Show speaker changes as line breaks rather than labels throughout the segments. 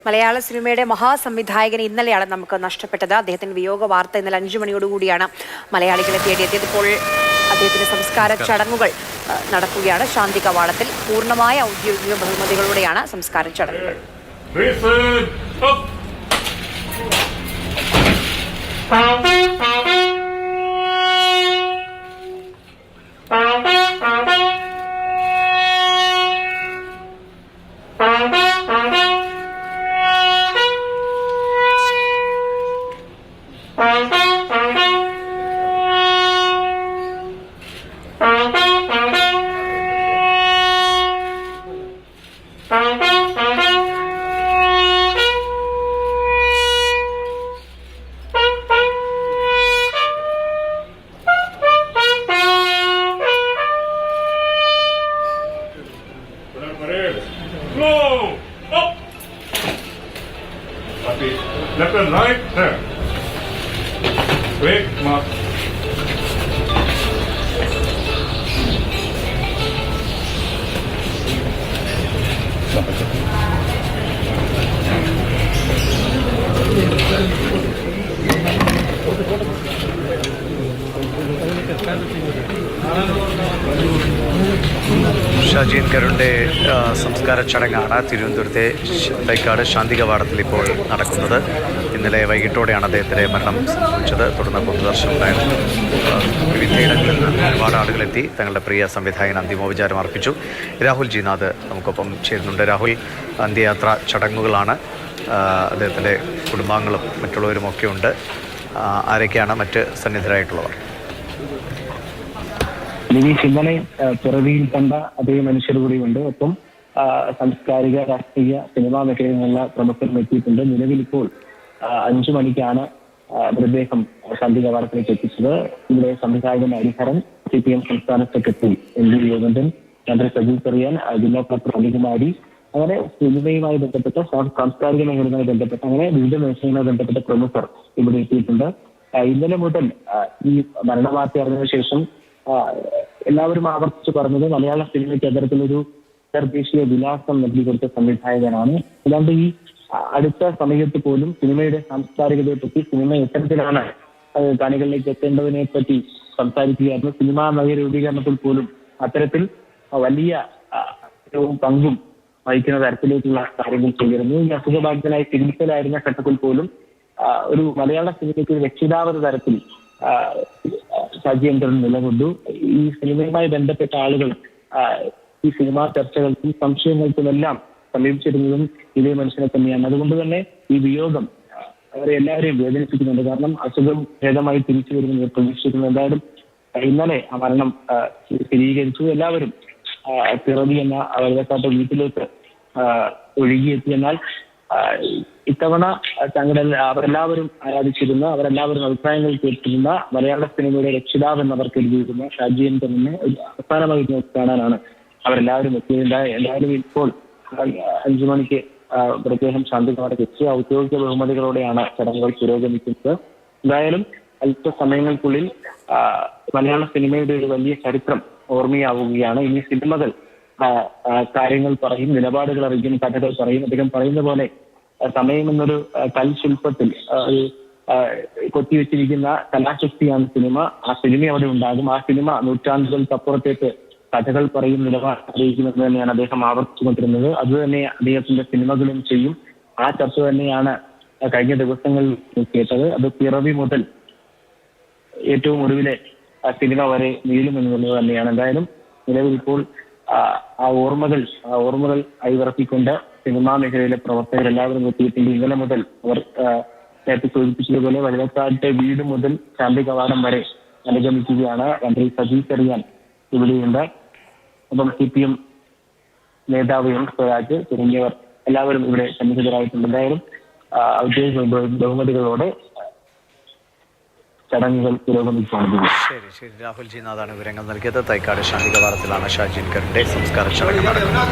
മലയാള സിനിമയുടെ മഹാസംവിധായകൻ ഇന്നലെയാണ് നമുക്ക് നഷ്ടപ്പെട്ടത്. അദ്ദേഹത്തിന്റെ വിയോഗ വാർത്ത ഇന്നലെ 5 മണിയോടുകൂടിയാണ് മലയാളികളെ തേടിയെത്തിയത്. ഇപ്പോൾ അദ്ദേഹത്തിന്റെ സംസ്കാര ചടങ്ങുകൾ നടക്കുകയാണ്. ശാന്തി കവാടത്തിൽ പൂർണ്ണമായ ഔദ്യോഗിക ബഹുമതികളോടെയാണ് സംസ്കാര ചടങ്ങുകൾ.
Left and right, there. Break, mark.
ഷാജീൻ കരുണിൻ്റെ സംസ്കാര ചടങ്ങാണ് തിരുവനന്തപുരത്തെ തൈക്കാട് ശാന്തി കവാടത്തിൽ ഇപ്പോൾ നടക്കുന്നത്. ഇന്നലെ വൈകിട്ടോടെയാണ് അദ്ദേഹത്തിൻ്റെ മരണം സംഭവിച്ചത്. തുടർന്ന് പൊതുദർശനമുണ്ടായിരുന്നു. വിവിധയിടങ്ങളിൽ നിന്ന് ഒരുപാട് ആളുകളെത്തി തങ്ങളുടെ പ്രിയ സംവിധായകൻ അന്തിമോപചാരം അർപ്പിച്ചു. രാഹുൽ ജിനാഥ് നമുക്കൊപ്പം ചേരുന്നുണ്ട്. രാഹുൽ, അന്ത്യയാത്ര ചടങ്ങുകളാണ്. അദ്ദേഹത്തിൻ്റെ കുടുംബാംഗങ്ങളും മറ്റുള്ളവരുമൊക്കെ ഉണ്ട്. ആരൊക്കെയാണ് മറ്റ് സന്നിധരായിട്ടുള്ളവർ?
ഇന്നലെ പിറവിയിൽ കണ്ട അതേ മനുഷ്യർ കൂടിയുണ്ട്. ഒപ്പം സാംസ്കാരിക, രാഷ്ട്രീയ, സിനിമാ മേഖലയിൽ നിന്നുള്ള പ്രമുഖരും എത്തിയിട്ടുണ്ട്. നിലവിൽ ഇപ്പോൾ 5 മണിക്കാണ് മൃതദേഹം ശാന്തി കവാടത്തിലേക്ക് എത്തിച്ചത്. ഇവിടെ സംവിധായകൻ ഹരിഹരൻ, CPM സംസ്ഥാന സെക്രട്ടറി MV യോഗൻ, മന്ത്രി സജി ചെറിയാൻ, ജില്ലാ കളക്ടർ അനികുമാരി, അങ്ങനെ സിനിമയുമായി ബന്ധപ്പെട്ട സാംസ്കാരിക മേഖലയുമായി ബന്ധപ്പെട്ട അങ്ങനെ വിവിധ മേഖലയുമായി ബന്ധപ്പെട്ട പ്രമുഖർ ഇവിടെ എത്തിയിട്ടുണ്ട്. ഇന്നലെ മുതൽ ഈ മരണവാർത്ത അറിഞ്ഞതിനു ശേഷം എല്ലാവരും ആവർത്തിച്ച് പറഞ്ഞത് മലയാള സിനിമയ്ക്ക് അത്തരത്തിലൊരു അന്തർദേശീയ വിലാസം നൽകി കൊടുത്ത സംവിധായകനാണ്. അല്ലാണ്ട് ഈ അടുത്ത സമയത്ത് പോലും സിനിമയുടെ സാംസ്കാരികതയെ പറ്റി, സിനിമ എത്തരത്തിലാണ് കാണികളിലേക്ക് എത്തേണ്ടതിനെ പറ്റി സംസാരിക്കുകയായിരുന്നു. സിനിമാ നഗര രൂപീകരണത്തിൽ പോലും അത്തരത്തിൽ വലിയ പങ്കും വഹിക്കുന്ന തരത്തിലേക്കുള്ള കാര്യങ്ങൾ ചെയ്തിരുന്നു. ഈ അസുഖബാധിതനായി ചികിത്സയിലായിരുന്ന ഘട്ടത്തിൽ പോലും ഒരു മലയാള സിനിമയ്ക്ക് ഒരു രക്ഷിതാവത തരത്തിൽ ഷാജീൻ നിലകൊണ്ടു. ഈ സിനിമയുമായി ബന്ധപ്പെട്ട ആളുകൾ ഈ സിനിമാ ചർച്ചകൾക്കും സംശയങ്ങൾക്കുമെല്ലാം സമീപിച്ചിരുന്നതും ഇതേ മനുഷ്യനെ തന്നെയാണ്. അതുകൊണ്ട് തന്നെ ഈ വിയോഗം അവരെ എല്ലാവരെയും വേദനിപ്പിക്കുന്നുണ്ട്. കാരണം അസുഖം ഭേദമായി തിരിച്ചു വരുമെന്ന് പ്രതീക്ഷിക്കുന്നു. എന്തായാലും ഇന്നലെ ആ മരണം സ്ഥിരീകരിച്ചു. എല്ലാവരും പിറവി എന്ന വെള്ളക്കാട്ട് വീട്ടിലേക്ക് ഒഴുകിയെത്തി. എന്നാൽ ഇത്തവണ അവരെല്ലാവരും ആരാധിച്ചിരുന്ന, അവരെല്ലാവരും അഭിപ്രായങ്ങൾ കേട്ടിരുന്ന മലയാള സിനിമയുടെ രക്ഷിതാവ് എന്നവർ കരുതിയിരുന്ന ഷാജീൻ തന്നെ അവസാനമായി കാണാനാണ് അവരെല്ലാവരും എത്തിയത്. എല്ലാവരും ഇപ്പോൾ 5 മണിക്ക് മൃതദേഹം ശാന്തി കവാടത്തിൽ എത്തി ഔദ്യോഗിക ബഹുമതികളോടെയാണ് ചടങ്ങുകൾ പുരോഗമിക്കുന്നത്. എന്തായാലും അല്പ സമയങ്ങൾക്കുള്ളിൽ മലയാള സിനിമയുടെ ഒരു വലിയ ചരിത്രം ഓർമ്മയാവുകയാണ്. ഇനി സിനിമകൾ കാര്യങ്ങൾ പറയും, നിലപാടുകൾ അറിയിക്കും, കഥകൾ പറയും. അദ്ദേഹം പറയുന്ന പോലെ സമയം എന്നൊരു കൽശില്പത്തിൽ കൊത്തിവെച്ചിരിക്കുന്ന കലാശക്തിയാണ് സിനിമ. ആ സിനിമ അവിടെ ഉണ്ടാകും. ആ സിനിമ നൂറ്റാണ്ടുകൾക്കപ്പുറത്തേക്ക് കഥകൾ പറയും, നിലപാട് അറിയിക്കുമെന്ന് തന്നെയാണ് അദ്ദേഹം ആവർത്തിച്ചുകൊണ്ടിരുന്നത്. അത് തന്നെ അദ്ദേഹത്തിന്റെ സിനിമകളും ചെയ്യും. ആ ചർച്ച തന്നെയാണ് കഴിഞ്ഞ ദിവസങ്ങളിൽ കേട്ടത്. അത് പിറവി മുതൽ ഏറ്റവും ഒടുവിലെ സിനിമ വരെ നീളുമെന്നുള്ളത് തന്നെയാണ്. എന്തായാലും നിലവിൽ ഇപ്പോൾ ആ ഓർമ്മകൾ അയവിറക്കിക്കൊണ്ട് സിനിമാ മേഖലയിലെ പ്രവർത്തകരെല്ലാവരും എത്തിയിട്ടുണ്ട്. ഇന്നലെ മുതൽ അവർ നേരത്തെ സൂചിപ്പിച്ചതുപോലെ വഴുതക്കാട്ടെ വീട് മുതൽ ശാന്തി കവാടം വരെ അനുഗമിക്കുകയാണ്. മന്ത്രി സജി ചെറിയാൻ ഇവിടെയുണ്ട്. അപ്പം CPM നേതാവ് എം സ്വരാജ് തുടങ്ങിയവർ എല്ലാവരും ഇവിടെ സന്നിഹിതരായിട്ടുണ്ട്. എന്തായാലും ഔദ്യോഗിക ബഹുമതികളോടെ ചടങ്ങുകൾ പുരോഗമിക്കുകയാണ്.
ശരി. രാഹുൽ ജിനാഥാണ് വിവരങ്ങൾ നൽകിയത്. തൈക്കാട് ശാന്തി കവാടത്തിലാണ് ഷാജീൻ കരുണിന്റെ സംസ്കാര ചടങ്ങ് നടക്കുന്നത്.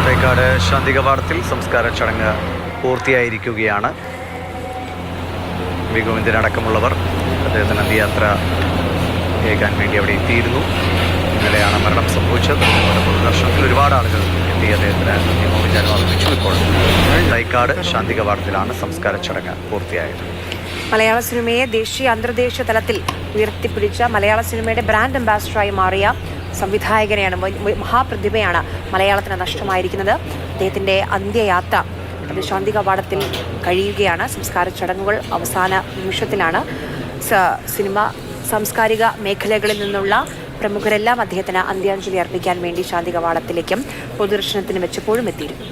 തൈക്കാട് ശാന്തി കവാടത്തിൽ സംസ്കാര ചടങ്ങ് പൂർത്തിയായിരിക്കുകയാണ്. വി ഗോവിന്ദൻ അടക്കമുള്ളവർ അദ്ദേഹത്തിന് അന്ത്യയാത്ര ഏകാൻ വേണ്ടി അവിടെ എത്തിയിരുന്നു. ഇന്നലെയാണ് മരണം സംഭവിച്ചത്. പൊതുദർശനത്തിൽ ഒരുപാട് ആളുകൾ എത്തി അദ്ദേഹത്തിന് അന്തിമോപചാരം അർപ്പിച്ചു. ഇപ്പോൾ തൈക്കാട് ശാന്തി കവാടത്തിലാണ് സംസ്കാര ചടങ്ങ് പൂർത്തിയായത്.
മലയാള സിനിമയെ ദേശീയ അന്തർദേശീയ തലത്തിൽ ഉയർത്തിപ്പിടിച്ച മലയാള സിനിമയുടെ ബ്രാൻഡ് അംബാസിഡറായി മാറിയ സംവിധായകനെയാണ്, മഹാപ്രതിഭയാണ് മലയാളത്തിന് നഷ്ടമായിരിക്കുന്നത്. അദ്ദേഹത്തിൻ്റെ അന്ത്യയാത്ര അത് ശാന്തി കവാടത്തിൽ കഴിയുകയാണ്. സംസ്കാര ചടങ്ങുകൾ അവസാന നിമിഷത്തിലാണ്. സിനിമ സാംസ്കാരിക മേഖലകളിൽ നിന്നുള്ള പ്രമുഖരെല്ലാം അദ്ദേഹത്തിന് അന്ത്യാഞ്ജലി അർപ്പിക്കാൻ വേണ്ടി ശാന്തി കവാടത്തിലേക്കും പൊതുദർശനത്തിന് വെച്ചപ്പോഴും എത്തിയിരുന്നു.